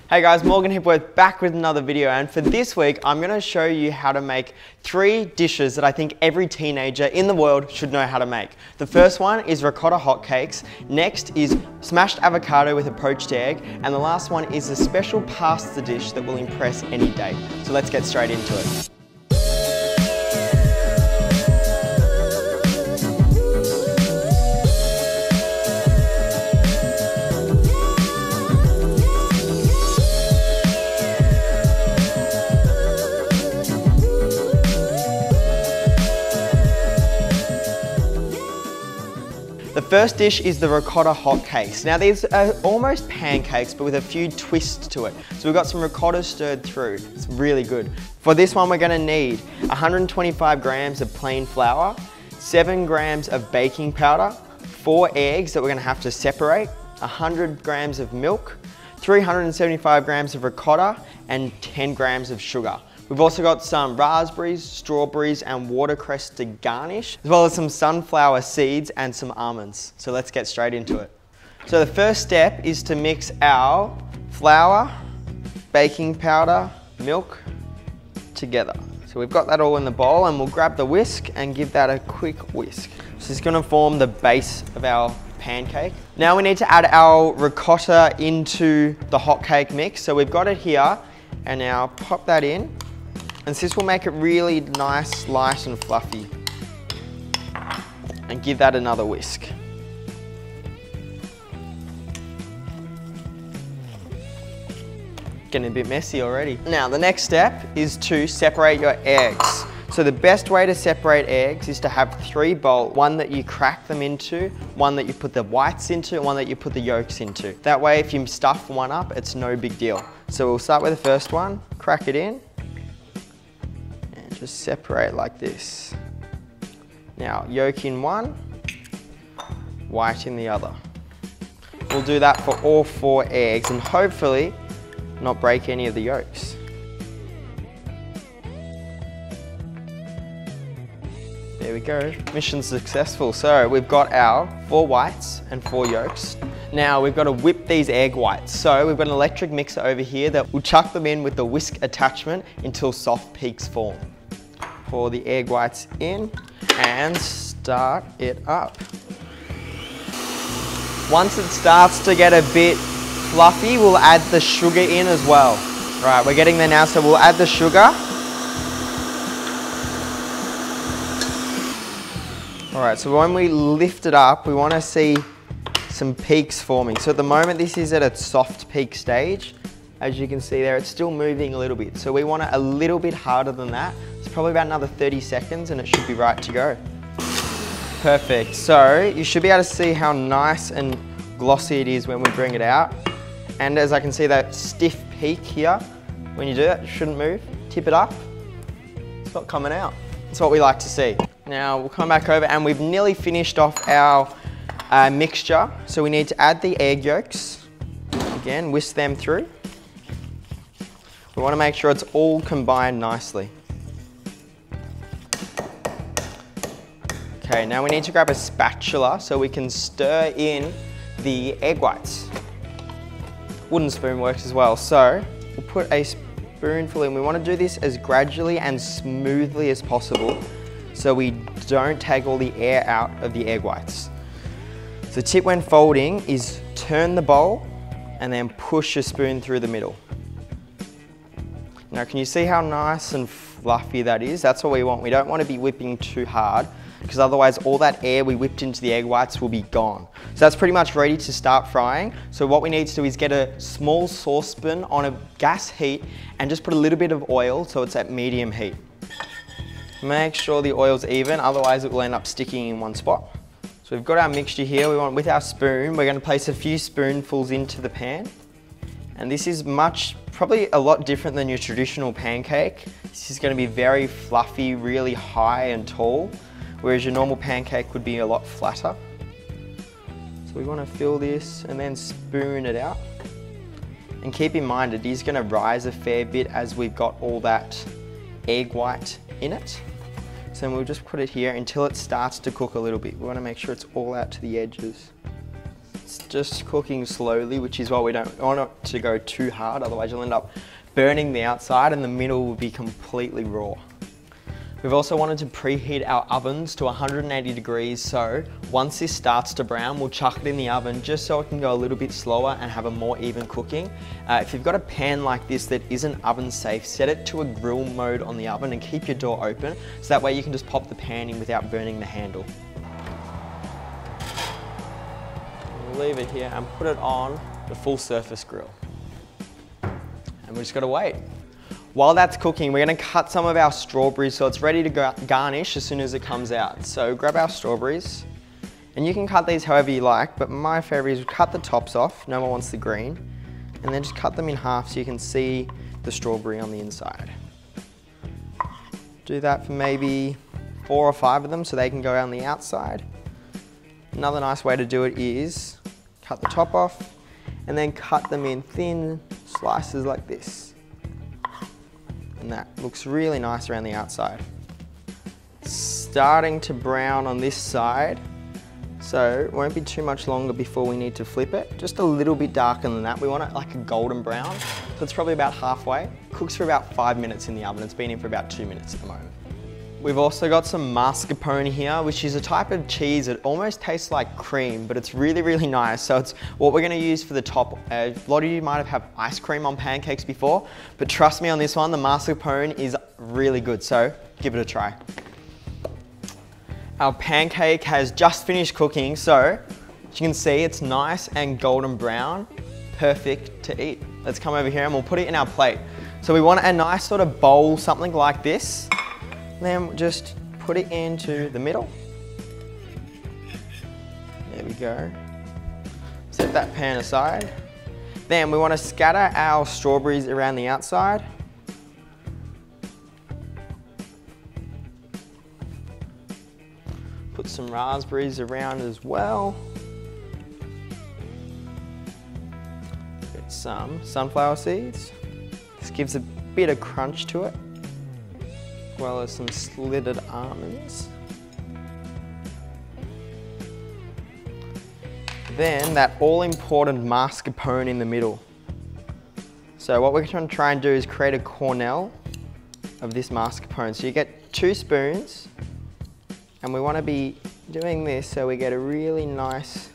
Hey guys, Morgan Hipworth back with another video, and for this week I'm going to show you how to make 3 dishes that I think every teenager in the world should know how to make. The first one is ricotta hotcakes, next is smashed avocado with a poached egg, and the last one is a special pasta dish that will impress any date. So let's get straight into it. The first dish is the ricotta hotcakes. Now these are almost pancakes but with a few twists to it. So we've got some ricotta stirred through. It's really good. For this one we're going to need 125 grams of plain flour, 7 grams of baking powder, 4 eggs that we're going to have to separate, 100 grams of milk, 375 grams of ricotta and 10 grams of sugar. We've also got some raspberries, strawberries and watercress to garnish, as well as some sunflower seeds and some almonds. So let's get straight into it. So the first step is to mix our flour, baking powder, milk together. So we've got that all in the bowl and we'll grab the whisk and give that a quick whisk. This is going to form the base of our pancake. Now we need to add our ricotta into the hotcake mix. So we've got it here and now pop that in. And this will make it really nice, light and fluffy. And give that another whisk. Getting a bit messy already. Now the next step is to separate your eggs. So the best way to separate eggs is to have 3 bowls. One that you crack them into, one that you put the whites into, and one that you put the yolks into. That way if you stuff one up, it's no big deal. So we'll start with the first one, crack it in. Just separate like this. Now, yolk in one, white in the other. We'll do that for all 4 eggs and hopefully not break any of the yolks. There we go, mission successful. So we've got our 4 whites and 4 yolks. Now we've got to whip these egg whites. So we've got an electric mixer over here that will chuck them in with the whisk attachment until soft peaks form. Pour the egg whites in and start it up. Once it starts to get a bit fluffy, we'll add the sugar in as well. Right, we're getting there now, so we'll add the sugar. All right, so when we lift it up, we want to see some peaks forming. So at the moment, this is at a soft peak stage. As you can see there, it's still moving a little bit. So we want it a little bit harder than that. It's probably about another 30 seconds and it should be right to go. Perfect. So you should be able to see how nice and glossy it is when we bring it out. And as I can see that stiff peak here, when you do that, it shouldn't move. Tip it up. It's not coming out. That's what we like to see. Now we'll come back over and we've nearly finished off our mixture. So we need to add the egg yolks. Again, whisk them through. We want to make sure it's all combined nicely. Okay, now we need to grab a spatula so we can stir in the egg whites. Wooden spoon works as well. So we'll put a spoonful in. We want to do this as gradually and smoothly as possible so we don't take all the air out of the egg whites. So the tip when folding is turn the bowl and then push a spoon through the middle. Now can you see how nice and fluffy that is? That's what we want. We don't want to be whipping too hard because otherwise all that air we whipped into the egg whites will be gone. So that's pretty much ready to start frying. So what we need to do is get a small saucepan on a gas heat and just put a little bit of oil so it's at medium heat. Make sure the oil's even, otherwise it will end up sticking in one spot. So we've got our mixture here. We want with our spoon, we're going to place a few spoonfuls into the pan. And this is probably a lot different than your traditional pancake. This is going to be very fluffy, really high and tall, whereas your normal pancake would be a lot flatter. So we want to fill this and then spoon it out. And keep in mind, it is going to rise a fair bit as we've got all that egg white in it. So we'll just put it here until it starts to cook a little bit. We want to make sure it's all out to the edges. It's just cooking slowly, which is why we don't want it to go too hard, otherwise you'll end up burning the outside and the middle will be completely raw. We've also wanted to preheat our ovens to 180 degrees, so once this starts to brown, we'll chuck it in the oven just so it can go a little bit slower and have a more even cooking. If you've got a pan like this that isn't oven safe, set it to a grill mode on the oven and keep your door open, so that way you can just pop the pan in without burning the handle. We'll leave it here and put it on the full surface grill. And we just gotta wait. While that's cooking, we're gonna cut some of our strawberries so it's ready to garnish as soon as it comes out. So grab our strawberries, and you can cut these however you like, but my favorite is cut the tops off, no one wants the green, and then just cut them in half so you can see the strawberry on the inside. Do that for maybe 4 or 5 of them so they can go on the outside. Another nice way to do it is cut the top off, and then cut them in thin slices like this. And that looks really nice around the outside. Starting to brown on this side, so it won't be too much longer before we need to flip it. Just a little bit darker than that. We want it like a golden brown, so it's probably about halfway. Cooks for about 5 minutes in the oven. It's been in for about 2 minutes at the moment. We've also got some mascarpone here, which is a type of cheese that almost tastes like cream, but it's really, really nice. So it's what we're gonna use for the top. A lot of you might have had ice cream on pancakes before, but trust me on this one, the mascarpone is really good, so give it a try. Our pancake has just finished cooking, so as you can see, it's nice and golden brown, perfect to eat. Let's come over here and we'll put it in our plate. So we want a nice sort of bowl, something like this. Then just put it into the middle. There we go. Set that pan aside. Then we want to scatter our strawberries around the outside. Put some raspberries around as well. Get some sunflower seeds. This gives a bit of crunch to it, as well as some slitted almonds. Then that all-important mascarpone in the middle. So what we're trying to try and do is create a cornel of this mascarpone. So you get 2 spoons, and we want to be doing this so we get a really nice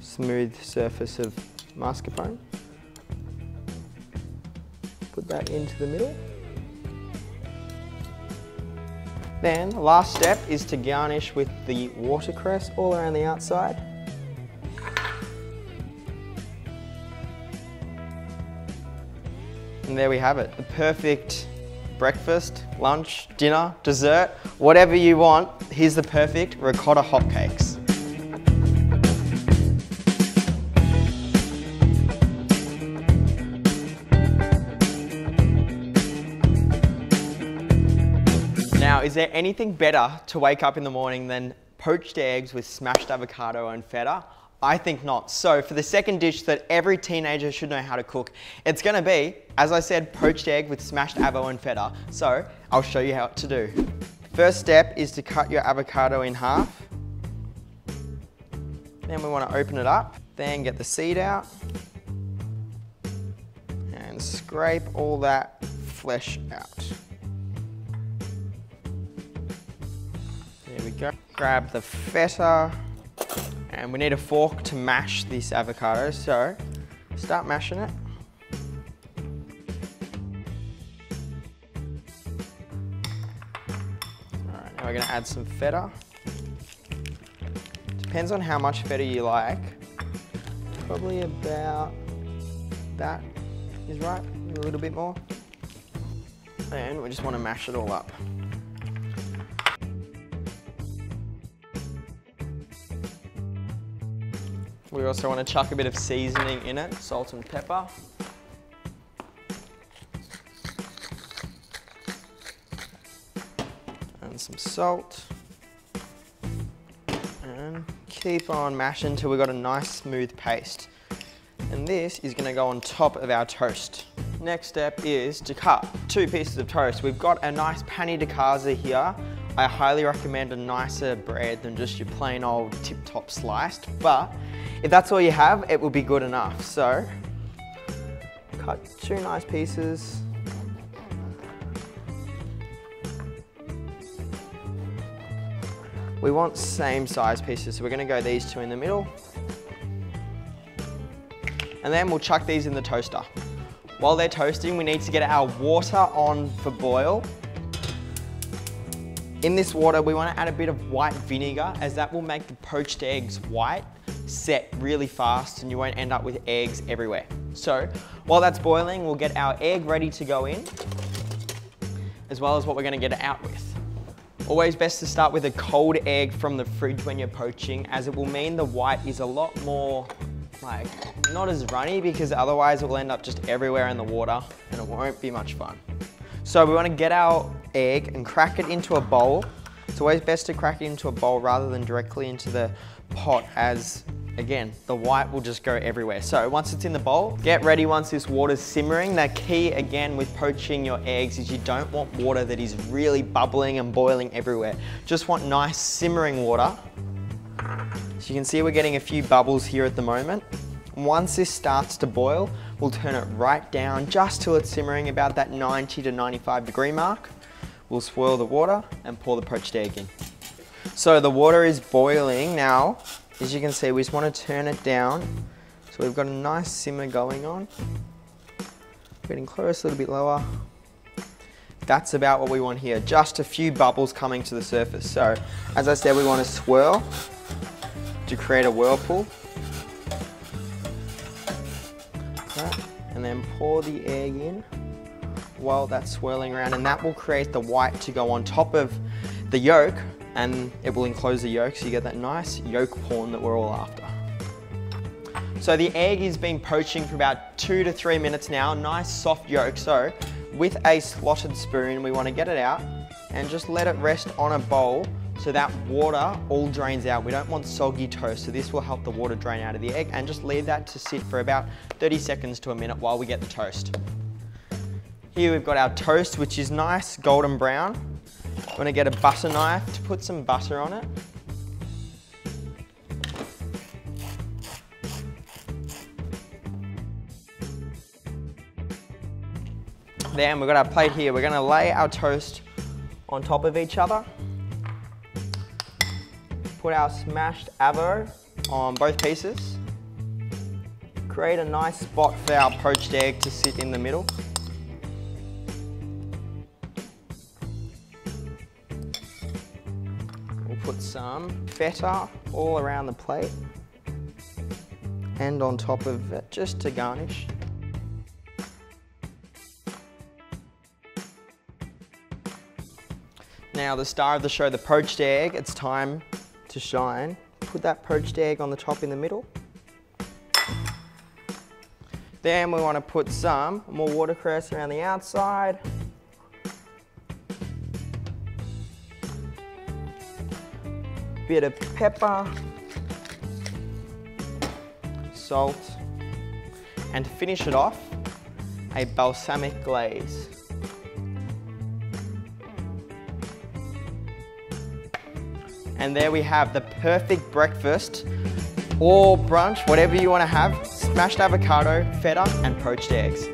smooth surface of mascarpone. Put that into the middle. Then the last step is to garnish with the watercress all around the outside. And there we have it, the perfect breakfast, lunch, dinner, dessert, whatever you want. Here's the perfect ricotta hotcakes. Now, is there anything better to wake up in the morning than poached eggs with smashed avocado and feta? I think not. So for the second dish that every teenager should know how to cook, it's gonna be, as I said, poached egg with smashed avo and feta. So I'll show you how to do. First step is to cut your avocado in half. Then we want to open it up, then get the seed out and scrape all that flesh out. There we go. Grab the feta, and we need a fork to mash this avocado, so start mashing it. Alright, now we're going to add some feta. Depends on how much feta you like. Probably about that is right, a little bit more. And we just want to mash it all up. We also want to chuck a bit of seasoning in it, salt and pepper. And some salt. And keep on mashing until we've got a nice smooth paste. And this is going to go on top of our toast. Next step is to cut 2 pieces of toast. We've got a nice pani di casa here, I highly recommend a nicer bread than just your plain old tip-top sliced, but if that's all you have, it will be good enough. So, cut 2 nice pieces. We want same size pieces, so we're gonna go these 2 in the middle. And then we'll chuck these in the toaster. While they're toasting, we need to get our water on for boil. In this water, we want to add a bit of white vinegar, as that will make the poached eggs white, set really fast, and you won't end up with eggs everywhere. So while that's boiling, we'll get our egg ready to go in, as well as what we're going to get it out with. Always best to start with a cold egg from the fridge when you're poaching, as it will mean the white is a lot more, like, not as runny, because otherwise it will end up just everywhere in the water and it won't be much fun. So we want to get our egg and crack it into a bowl. It's always best to crack it into a bowl rather than directly into the pot, as again, the white will just go everywhere. So once it's in the bowl, get ready once this water's simmering. The key again with poaching your eggs is you don't want water that is really bubbling and boiling everywhere. Just want nice simmering water. So you can see we're getting a few bubbles here at the moment. Once this starts to boil, we'll turn it right down just till it's simmering about that 90 to 95 degree mark. We'll swirl the water and pour the poached egg in. So the water is boiling now. As you can see, we just want to turn it down. So we've got a nice simmer going on. Getting close, a little bit lower. That's about what we want here. Just a few bubbles coming to the surface. So as I said, we want to swirl to create a whirlpool. And then pour the egg in while that's swirling around, and that will create the white to go on top of the yolk, and it will enclose the yolk, so you get that nice yolk porn that we're all after. So the egg has been poaching for about 2 to 3 minutes now, nice soft yolk. So with a slotted spoon, we want to get it out and just let it rest on a bowl so that water all drains out. We don't want soggy toast, so this will help the water drain out of the egg, and just leave that to sit for about 30 seconds to a minute while we get the toast. Here we've got our toast, which is nice golden brown. We're gonna get a butter knife to put some butter on it. Then we've got our plate here. We're gonna lay our toast on top of each other. Put our smashed avo on both pieces. Create a nice spot for our poached egg to sit in the middle. We'll put some feta all around the plate and on top of it, just to garnish. Now the star of the show, the poached egg, it's time to shine. Put that poached egg on the top in the middle. Then we want to put some more watercress around the outside. Bit of pepper, salt, and to finish it off, a balsamic glaze. And there we have the perfect breakfast or brunch, whatever you want to have. Smashed avocado, feta, and poached eggs.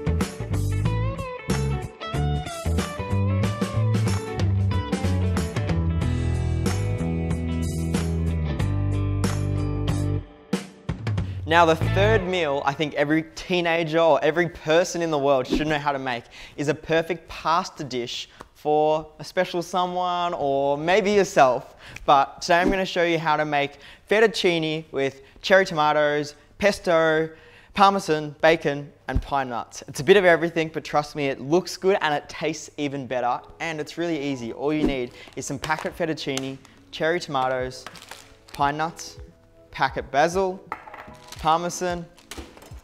Now the third meal I think every teenager or every person in the world should know how to make is a perfect pasta dish for a special someone or maybe yourself. But today I'm going to show you how to make fettuccine with cherry tomatoes, pesto, parmesan, bacon, and pine nuts. It's a bit of everything, but trust me, it looks good and it tastes even better, and it's really easy. All you need is some packet fettuccine, cherry tomatoes, pine nuts, packet basil, parmesan,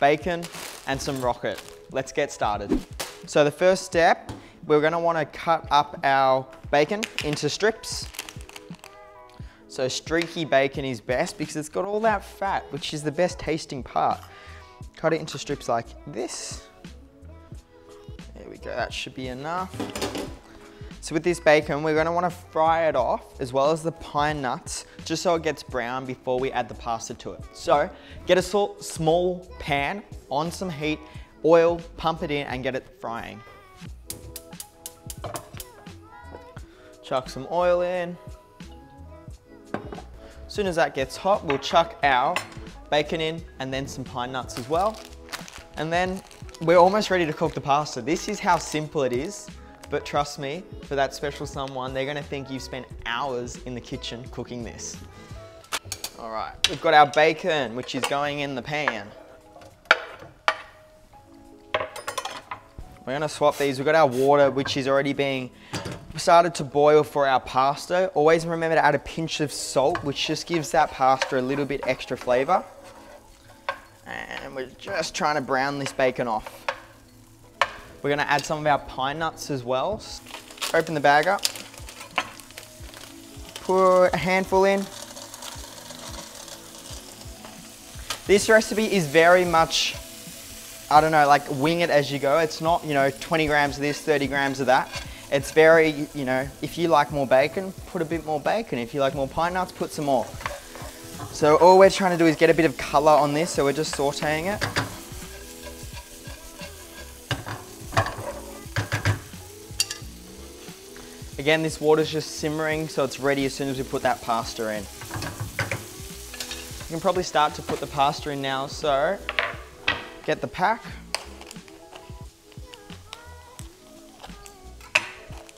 bacon, and some rocket. Let's get started. So the first step, we're going to want to cut up our bacon into strips. So streaky bacon is best because it's got all that fat, which is the best tasting part. Cut it into strips like this. There we go, that should be enough. So with this bacon, we're gonna wanna fry it off as well as the pine nuts, just so it gets brown before we add the pasta to it. So get a small pan on some heat, oil, pump it in and get it frying. Chuck some oil in. As soon as that gets hot, we'll chuck our bacon in and then some pine nuts as well. And then we're almost ready to cook the pasta. This is how simple it is, but trust me, for that special someone, they're gonna think you've spent hours in the kitchen cooking this. All right, we've got our bacon, which is going in the pan. We're gonna swap these. We've got our water, which is already being started to boil for our pasta. Always remember to add a pinch of salt, which just gives that pasta a little bit extra flavor. And we're just trying to brown this bacon off. We're gonna add some of our pine nuts as well. Open the bag up. Put a handful in. This recipe is very much, I don't know, like wing it as you go. It's not, 20 grams of this, 30 grams of that. It's very, if you like more bacon, put a bit more bacon. If you like more pine nuts, put some more. So all we're trying to do is get a bit of color on this, so we're just sauteing it. Again, this water's just simmering, so it's ready as soon as we put that pasta in. You can probably start to put the pasta in now, so get the pack.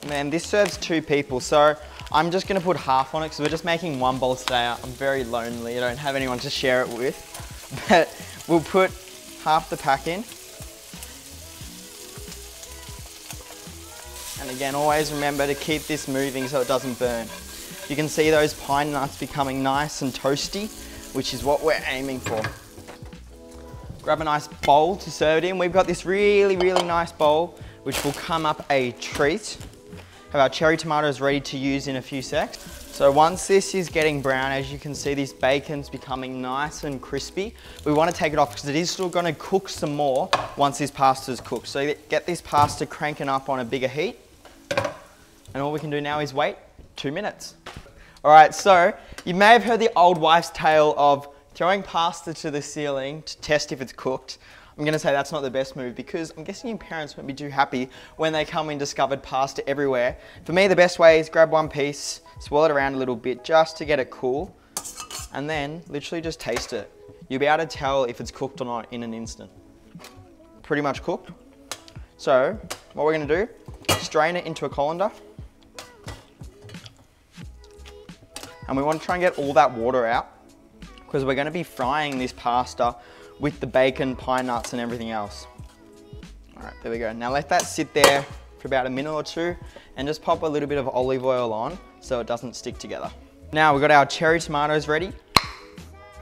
And this serves 2 people, so I'm just gonna put half on it because we're just making 1 bowl today. I'm very lonely, I don't have anyone to share it with. But we'll put half the pack in. And again, always remember to keep this moving so it doesn't burn. You can see those pine nuts becoming nice and toasty, which is what we're aiming for. Grab a nice bowl to serve it in. We've got this really, really nice bowl, which will come up a treat. Have our cherry tomatoes ready to use in a few secs. So once this is getting brown, as you can see, this bacon's becoming nice and crispy. We want to take it off because it is still going to cook some more once this pasta's cooked. So get this pasta cranking up on a bigger heat. And all we can do now is wait 2 minutes. All right, so you may have heard the old wives' tale of throwing pasta to the ceiling to test if it's cooked. I'm gonna say that's not the best move because I'm guessing your parents won't be too happy when they come and discovered pasta everywhere. For me, the best way is grab one piece, swirl it around a little bit just to get it cool, and then literally just taste it. You'll be able to tell if it's cooked or not in an instant. Pretty much cooked. So what we're gonna do, strain it into a colander. And we want to try and get all that water out because we're going to be frying this pasta with the bacon, pine nuts and everything else. All right, there we go. Now let that sit there for about a minute or 2 and just pop a little bit of olive oil on so it doesn't stick together. Now we've got our cherry tomatoes ready,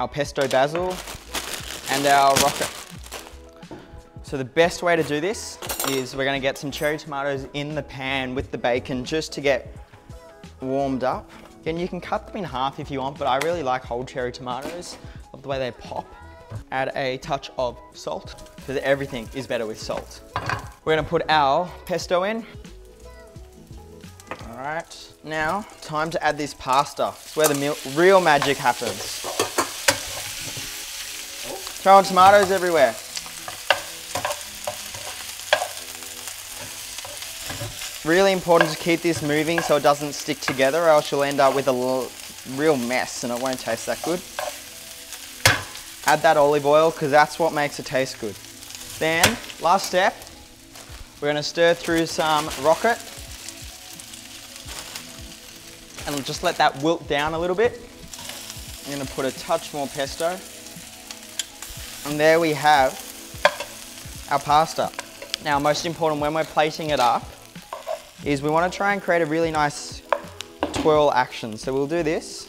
our pesto basil and our rocket. So the best way to do this is we're going to get some cherry tomatoes in the pan with the bacon just to get warmed up. Again, you can cut them in half if you want, but I really like whole cherry tomatoes. Love the way they pop. Add a touch of salt, because everything is better with salt. We're gonna put our pesto in. All right, now time to add this pasta. It's where the real magic happens. Throwing tomatoes everywhere. Really important to keep this moving so it doesn't stick together or else you'll end up with a real mess and it won't taste that good. Add that olive oil because that's what makes it taste good. Then, last step, we're going to stir through some rocket and just let that wilt down a little bit. I'm going to put a touch more pesto. And there we have our pasta. Now, most important when we're plating it up is we want to try and create a really nice twirl action. So we'll do this.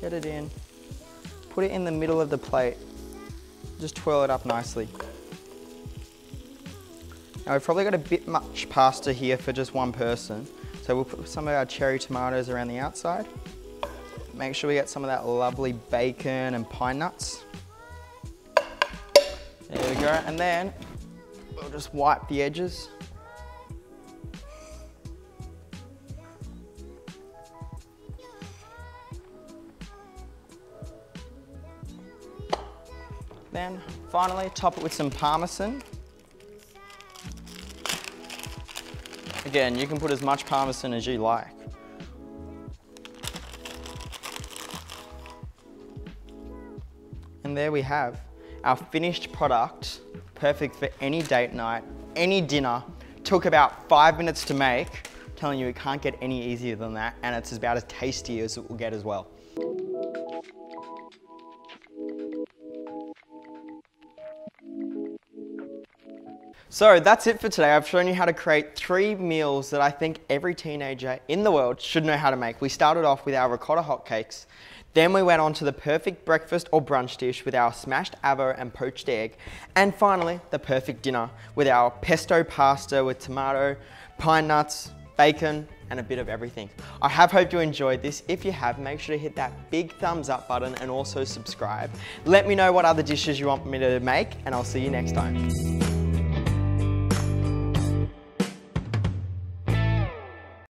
Get it in. Put it in the middle of the plate. Just twirl it up nicely. Now we've probably got a bit much pasta here for just one person. So we'll put some of our cherry tomatoes around the outside. Make sure we get some of that lovely bacon and pine nuts. There we go. And then we'll just wipe the edges. Then finally top it with some Parmesan. Again, you can put as much Parmesan as you like. And there we have our finished product, perfect for any date night, any dinner. Took about 5 minutes to make. I'm telling you, it can't get any easier than that, and it's about as tasty as it will get as well. So that's it for today. I've shown you how to create 3 meals that I think every teenager in the world should know how to make. We started off with our ricotta hotcakes. Then we went on to the perfect breakfast or brunch dish with our smashed avo and poached egg. And finally, the perfect dinner with our pesto pasta with tomato, pine nuts, bacon, and a bit of everything. I hope you enjoyed this. If you have, make sure to hit that big thumbs up button and also subscribe. Let me know what other dishes you want me to make, and I'll see you next time.